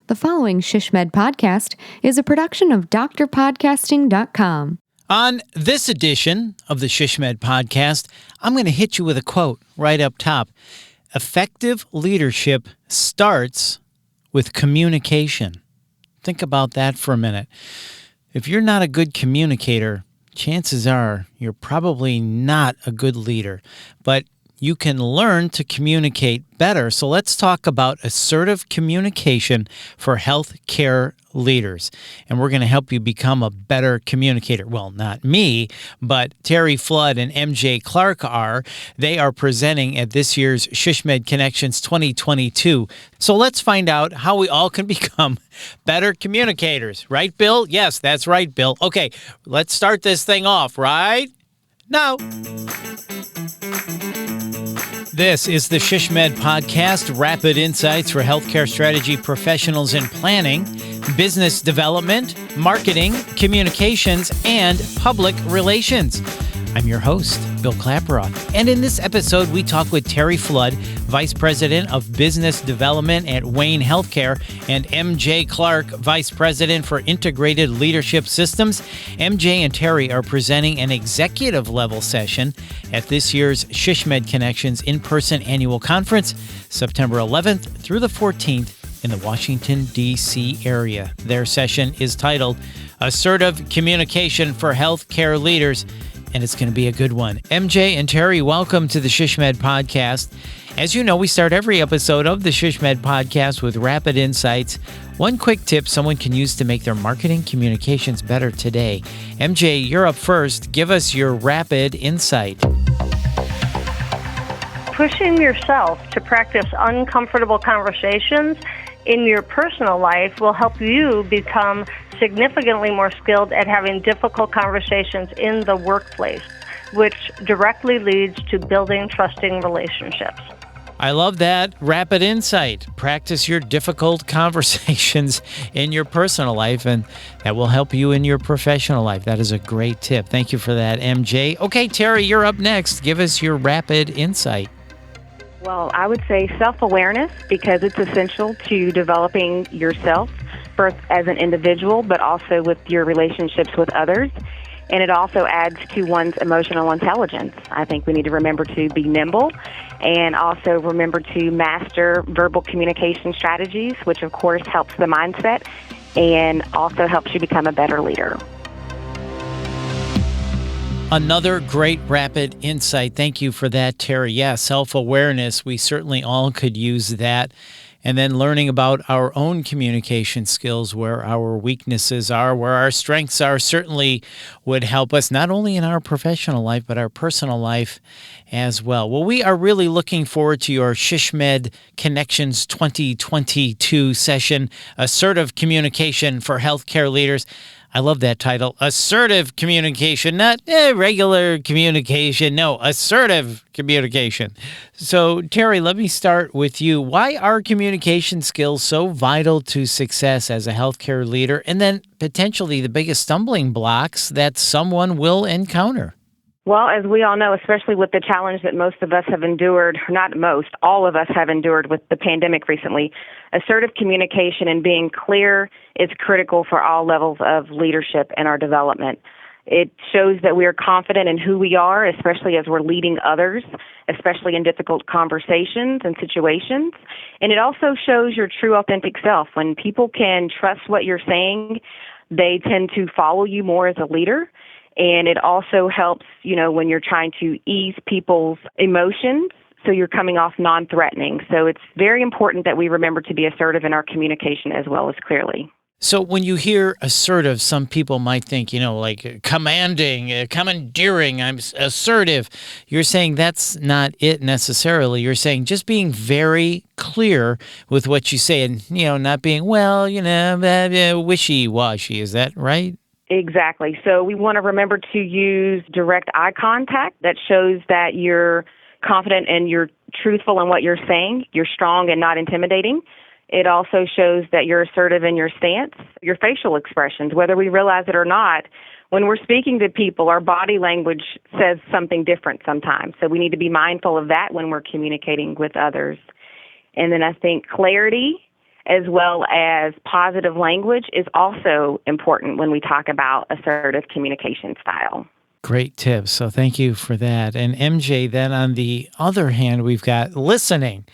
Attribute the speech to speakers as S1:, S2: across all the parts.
S1: The following ShishMed podcast is a production of drpodcasting.com.
S2: On this edition of the ShishMed podcast, I'm going to hit you with a quote right up top. Effective leadership starts with communication. Think about that for a minute. If you're not a good communicator, chances are you're probably not a good leader. But you can learn to communicate better. So let's talk about assertive communication for healthcare leaders. And we're going to help you become a better communicator. Well, not me, but Terry Flood and MJ Clark are. They are presenting at this year's ShishMed Connections 2022. So let's find out how we all can become better communicators. Right, Bill? Yes, that's right, Bill. Okay, let's start this thing off right now. This is the ShishMed Podcast, rapid insights for healthcare strategy professionals in planning, business development, marketing, communications, and public relations. I'm your host, Bill Klaproth, and in this episode, we talk with Terry Flood, Vice President of Business Development at Wayne Healthcare, and MJ Clark, Vice President for Integrated Leadership Systems. MJ and Terry are presenting an executive-level session at this year's ShishMed Connections in-person annual conference, September 11th through the 14th in the Washington, D.C. area. Their session is titled Assertive Communication for Healthcare Leaders, and it's going to be a good one. MJ and Terry, welcome to the ShishMed Podcast. As you know, we start every episode of the ShishMed Podcast with rapid insights. One quick tip someone can use to make their marketing communications better today. MJ, you're up first. Give us your rapid insight.
S3: Pushing yourself to practice uncomfortable conversations in your personal life will help you become significantly more skilled at having difficult conversations in the workplace, which directly leads to building trusting relationships.
S2: I love that rapid insight. Practice your difficult conversations in your personal life, and that will help you in your professional life. That is a great tip. Thank you for that, MJ. Okay, Terry, you're up next. Give us your rapid insight.
S4: Well, I would say self-awareness, because it's essential to developing yourself, both as an individual, but also with your relationships with others. And it also adds to one's emotional intelligence. I think we need to remember to be nimble and also remember to master verbal communication strategies, which of course helps the mindset and also helps you become a better leader.
S2: Another great rapid insight. Thank you for that, Terry. Yeah, self-awareness. We certainly all could use that. And then learning about our own communication skills, where our weaknesses are, where our strengths are, certainly would help us not only in our professional life, but our personal life as well. Well, we are really looking forward to your ShishMed Connections 2022 session, Assertive Communication for Healthcare Leaders. I love that title, Assertive Communication, not regular communication. No, assertive communication. So, Terry, let me start with you. Why are communication skills so vital to success as a healthcare leader, and then potentially the biggest stumbling blocks that someone will encounter?
S4: Well, as we all know, especially with the challenge that most of us have endured, not most, all of us have endured with the pandemic recently, assertive communication and being clear is critical for all levels of leadership and our development. It shows that we are confident in who we are, especially as we're leading others, especially in difficult conversations and situations. And it also shows your true, authentic self. When people can trust what you're saying, they tend to follow you more as a leader. And it also helps, when you're trying to ease people's emotions, so you're coming off non-threatening. So it's very important that we remember to be assertive in our communication as well as clearly.
S2: So when you hear assertive, some people might think, like commanding, commandeering, I'm assertive. You're saying that's not it necessarily. You're saying just being very clear with what you say and, not being, wishy-washy. Is that right?
S4: Exactly. So we want to remember to use direct eye contact that shows that you're confident and you're truthful in what you're saying. You're strong and not intimidating. It also shows that you're assertive in your stance, your facial expressions, whether we realize it or not. When we're speaking to people, our body language says something different sometimes. So we need to be mindful of that when we're communicating with others. And then I think clarity as well as positive language is also important when we talk about assertive communication style.
S2: Great tips. So thank you for that. And MJ, then on the other hand, we've got listening,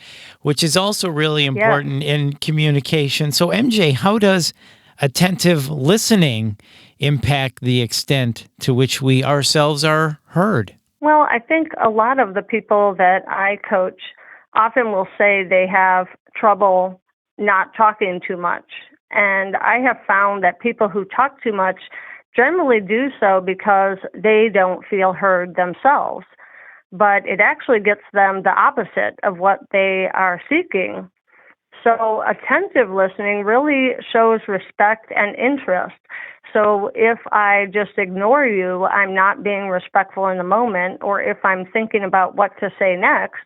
S2: which is also really
S3: Yes.
S2: important in communication. So MJ, how does attentive listening impact the extent to which we ourselves are heard?
S3: Well, I think a lot of the people that I coach often will say they have trouble not talking too much. And I have found that people who talk too much generally do so because they don't feel heard themselves. But it actually gets them the opposite of what they are seeking. So attentive listening really shows respect and interest. So if I just ignore you, I'm not being respectful in the moment, or if I'm thinking about what to say next,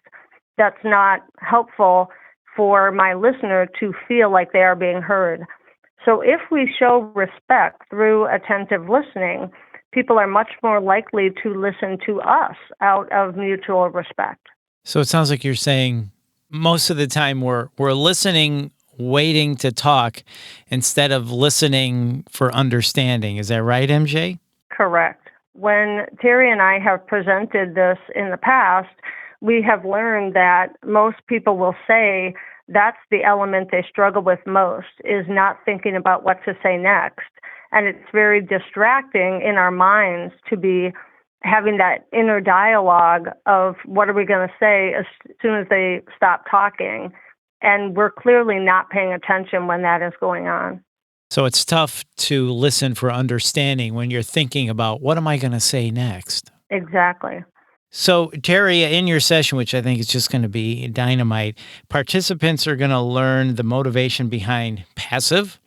S3: that's not helpful for my listener to feel like they are being heard. So if we show respect through attentive listening, people are much more likely to listen to us out of mutual respect.
S2: So it sounds like you're saying most of the time we're listening, waiting to talk instead of listening for understanding. Is that right, MJ?
S3: Correct. When Terry and I have presented this in the past, we have learned that most people will say that's the element they struggle with most, is not thinking about what to say next. And it's very distracting in our minds to be having that inner dialogue of what are we going to say as soon as they stop talking. And we're clearly not paying attention when that is going on.
S2: So it's tough to listen for understanding when you're thinking about what am I going to say next?
S3: Exactly.
S2: So, Terry, in your session, which I think is just going to be dynamite, participants are going to learn the motivation behind passive,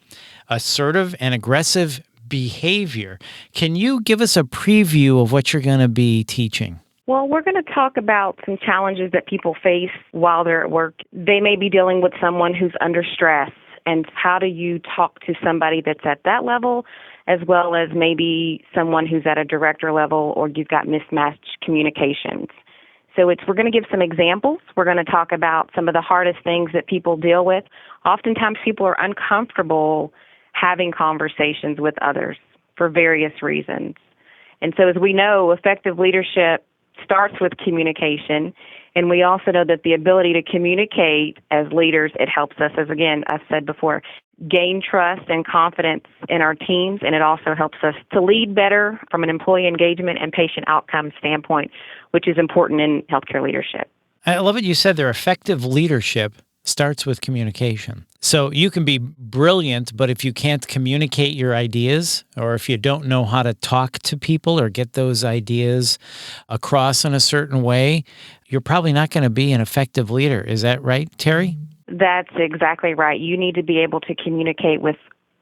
S2: assertive, and aggressive behavior. Can you give us a preview of what you're going to be teaching?
S4: Well, we're going to talk about some challenges that people face while they're at work. They may be dealing with someone who's under stress, and how do you talk to somebody that's at that level, as well as maybe someone who's at a director level, or you've got mismatched communications. So we're going to give some examples. We're going to talk about some of the hardest things that people deal with. Oftentimes people are uncomfortable having conversations with others for various reasons. And so as we know, effective leadership starts with communication. And we also know that the ability to communicate as leaders, it helps us, as again, I've said before, gain trust and confidence in our teams. And it also helps us to lead better from an employee engagement and patient outcome standpoint, which is important in healthcare leadership.
S2: I love what you said there. Effective leadership starts with communication. So you can be brilliant, but if you can't communicate your ideas, or if you don't know how to talk to people or get those ideas across in a certain way, you're probably not going to be an effective leader. Is that right, Terry?
S4: That's exactly right. You need to be able to communicate with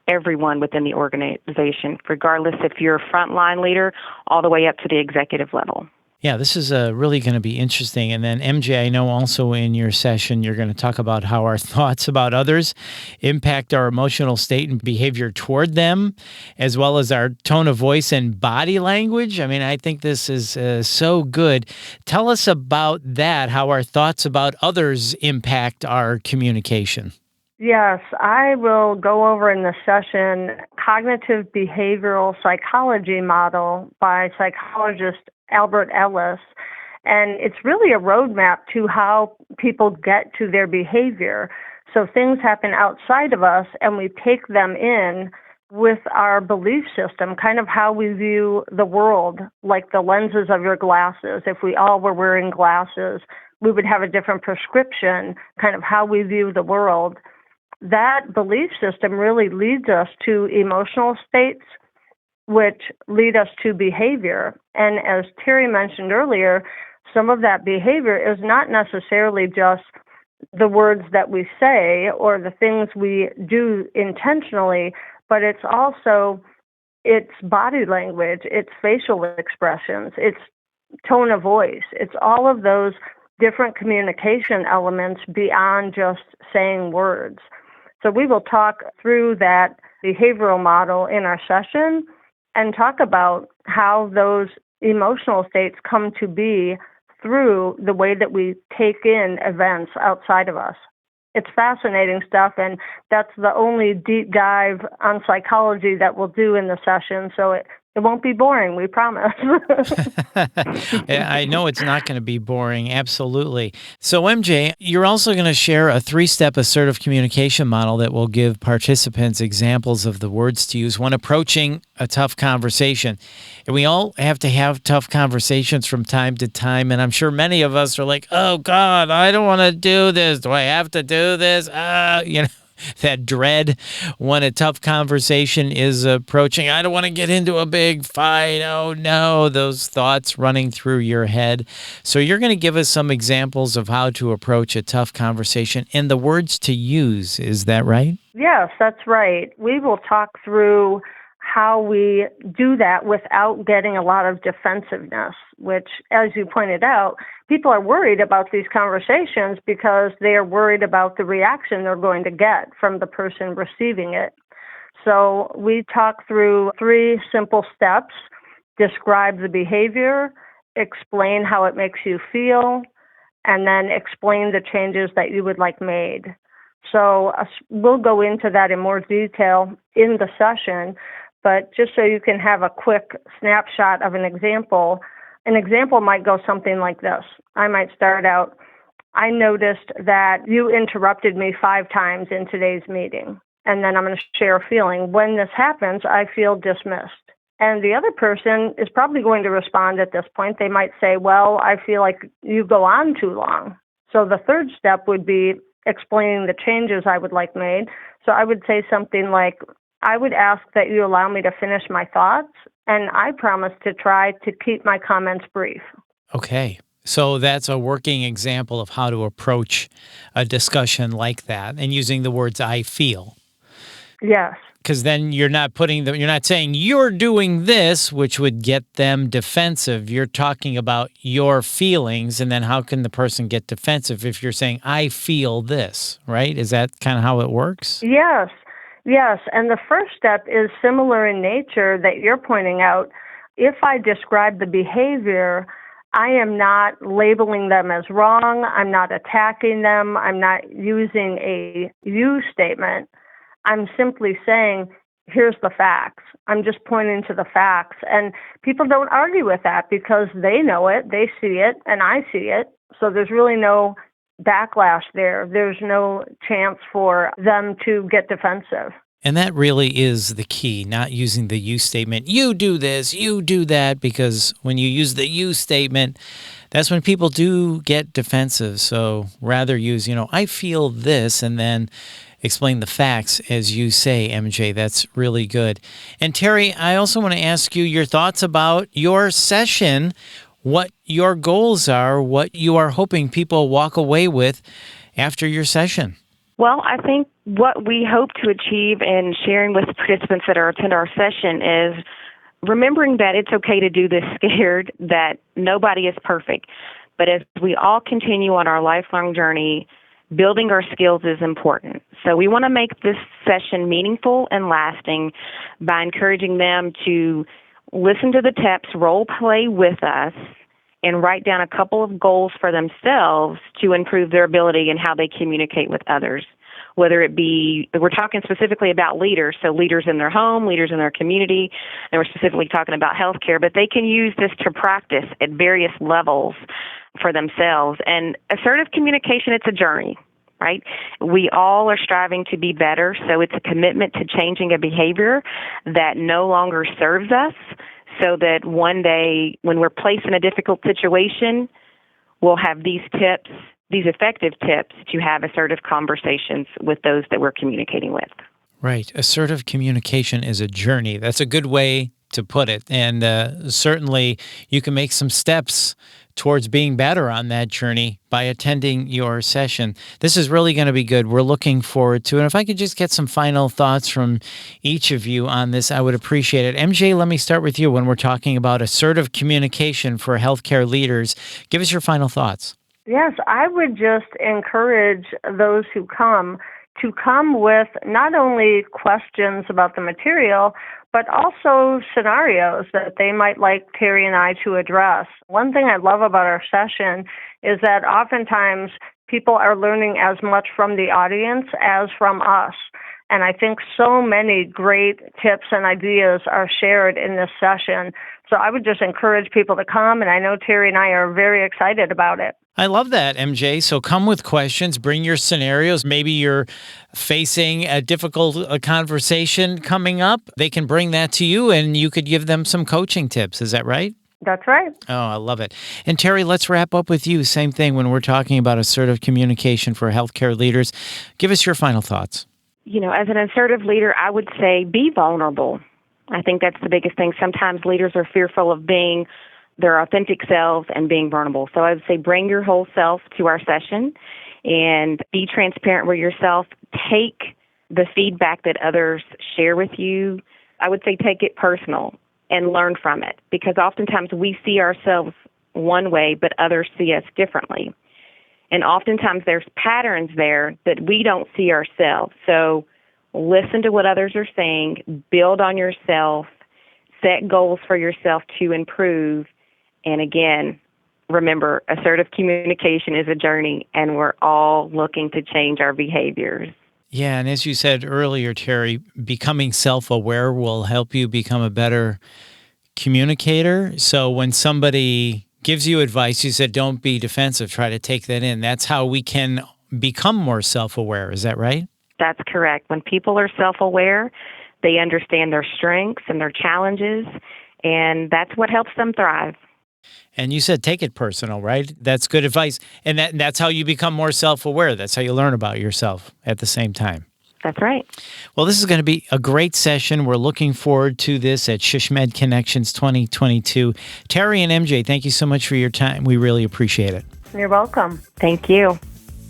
S4: everyone within the organization, regardless if you're a frontline leader all the way up to the executive level.
S2: Yeah, this is really going to be interesting. And then, MJ, I know also in your session, you're going to talk about how our thoughts about others impact our emotional state and behavior toward them, as well as our tone of voice and body language. I mean, I think this is so good. Tell us about that, how our thoughts about others impact our communication.
S3: Yes, I will go over in the session cognitive behavioral psychology model by psychologist Albert Ellis. And it's really a roadmap to how people get to their behavior. So things happen outside of us and we take them in with our belief system, kind of how we view the world, like the lenses of your glasses. If we all were wearing glasses, we would have a different prescription, kind of how we view the world. That belief system really leads us to emotional states, which lead us to behavior. And as Terry mentioned earlier, some of that behavior is not necessarily just the words that we say or the things we do intentionally, but it's also its body language, its facial expressions, its tone of voice. It's all of those different communication elements beyond just saying words. So we will talk through that behavioral model in our session and talk about how those emotional states come to be through the way that we take in events outside of us. It's fascinating stuff, and that's the only deep dive on psychology that we'll do in the session, so it won't be boring, we promise.
S2: Yeah, I know it's not going to be boring. Absolutely. So, MJ, you're also going to share a 3-step assertive communication model that will give participants examples of the words to use when approaching a tough conversation. And we all have to have tough conversations from time to time. And I'm sure many of us are like, oh, God, I don't want to do this. Do I have to do this? That dread when a tough conversation is approaching. I don't want to get into a big fight. Oh, no, those thoughts running through your head. So you're going to give us some examples of how to approach a tough conversation and the words to use. Is that right?
S3: Yes, that's right. We will talk through how we do that without getting a lot of defensiveness, which, as you pointed out, people are worried about these conversations because they are worried about the reaction they're going to get from the person receiving it. So we talk through 3 simple steps: describe the behavior, explain how it makes you feel, and then explain the changes that you would like made. So we'll go into that in more detail in the session, but just so you can have a quick snapshot of an example might go something like this. I might start out, I noticed that you interrupted me 5 times in today's meeting. And then I'm going to share a feeling. When this happens, I feel dismissed. And the other person is probably going to respond at this point. They might say, well, I feel like you go on too long. So the 3rd step would be explaining the changes I would like made. So I would say something like, I would ask that you allow me to finish my thoughts, and I promise to try to keep my comments brief.
S2: Okay. So that's a working example of how to approach a discussion like that and using the words I feel.
S3: Yes.
S2: Because then you're not saying you're doing this, which would get them defensive. You're talking about your feelings, and then how can the person get defensive if you're saying, I feel this, right? Is that kind of how it works?
S3: Yes, and the first step is similar in nature that you're pointing out. If I describe the behavior, I am not labeling them as wrong. I'm not attacking them. I'm not using a you statement. I'm simply saying, here's the facts. I'm just pointing to the facts. And people don't argue with that because they know it, they see it, and I see it. So there's really no backlash there. There's no chance for them to get defensive.
S2: And that really is the key, not using the you statement. You do this, you do that, because when you use the you statement, that's when people do get defensive. So rather use, I feel this, and then explain the facts as you say, MJ. That's really good. And Terry, I also want to ask you your thoughts about your session, what your goals are, what you are hoping people walk away with after your session.
S4: Well, I think what we hope to achieve in sharing with participants that attend our session is remembering that it's okay to do this scared, that nobody is perfect. But as we all continue on our lifelong journey, building our skills is important. So we want to make this session meaningful and lasting by encouraging them to listen to the tips, role play with us, and write down a couple of goals for themselves to improve their ability and how they communicate with others. Whether it be, we're talking specifically about leaders, so leaders in their home, leaders in their community, and we're specifically talking about healthcare, but they can use this to practice at various levels for themselves. And assertive communication, it's a journey, right? We all are striving to be better, so it's a commitment to changing a behavior that no longer serves us, so that one day when we're placed in a difficult situation, we'll have these tips, these effective tips to have assertive conversations with those that we're communicating with.
S2: Right. Assertive communication is a journey. That's a good way to put it. And certainly you can make some steps towards being better on that journey by attending your session. This is really going to be good. We're looking forward to it. And if I could just get some final thoughts from each of you on this, I would appreciate it. MJ, let me start with you when we're talking about assertive communication for healthcare leaders. Give us your final thoughts.
S3: Yes, I would just encourage those who come to come with not only questions about the material, but also scenarios that they might like Terry and I to address. One thing I love about our session is that oftentimes people are learning as much from the audience as from us. And I think so many great tips and ideas are shared in this session. So I would just encourage people to come, and I know Terry and I are very excited about it.
S2: I love that, MJ. So come with questions, bring your scenarios. Maybe you're facing a difficult conversation coming up. They can bring that to you, and you could give them some coaching tips. Is that right?
S3: That's right.
S2: Oh, I love it. And Terry, let's wrap up with you. Same thing when we're talking about assertive communication for healthcare leaders. Give us your final thoughts.
S4: As an assertive leader, I would say be vulnerable. I think that's the biggest thing. Sometimes leaders are fearful of being their authentic selves and being vulnerable. So I would say bring your whole self to our session and be transparent with yourself. Take the feedback that others share with you. I would say take it personal and learn from it, because oftentimes we see ourselves one way, but others see us differently. And oftentimes there's patterns there that we don't see ourselves. So listen to what others are saying, build on yourself, set goals for yourself to improve. And again, remember, assertive communication is a journey, and we're all looking to change our behaviors.
S2: Yeah, and as you said earlier, Terry, becoming self-aware will help you become a better communicator. So when somebody gives you advice, you said don't be defensive, try to take that in. That's how we can become more self-aware. Is that right?
S4: That's correct. When people are self-aware, they understand their strengths and their challenges, and that's what helps them thrive.
S2: And you said take it personal, right? That's good advice. And that's how you become more self-aware. That's how you learn about yourself at the same time.
S4: That's right.
S2: Well, this is going to be a great session. We're looking forward to this at SHISHMED Connections 2022. Terry and MJ, thank you so much for your time. We really appreciate it.
S3: You're welcome.
S4: Thank you.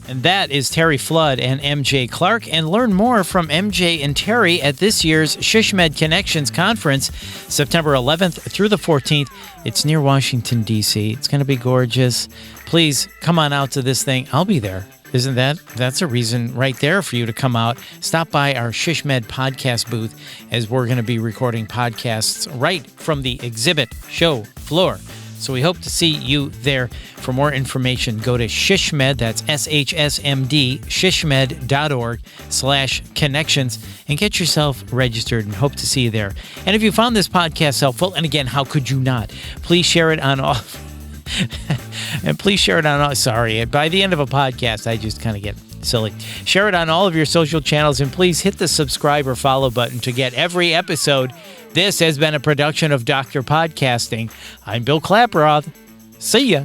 S2: And that is Terry Flood and MJ Clark. And learn more from MJ and Terry at this year's SHISHMED Connections Conference, September 11th through the 14th. It's near Washington, D.C. It's going to be gorgeous. Please come on out to this thing. I'll be there. Isn't that's a reason right there for you to come out. Stop by our SHISHMED podcast booth, as we're going to be recording podcasts right from the exhibit show floor. So we hope to see you there. For more information, go to SHISHMED, that's SHSMD, shishmed.org/connections, and get yourself registered, and hope to see you there. And if you found this podcast helpful, and again, how could you not? Please share it on all... And please share it on all... Sorry, by the end of a podcast, I just kind of get silly. Share it on all of your social channels, and please hit the subscribe or follow button to get every episode. This has been a production of Dr. Podcasting. I'm Bill Klaproth. See ya.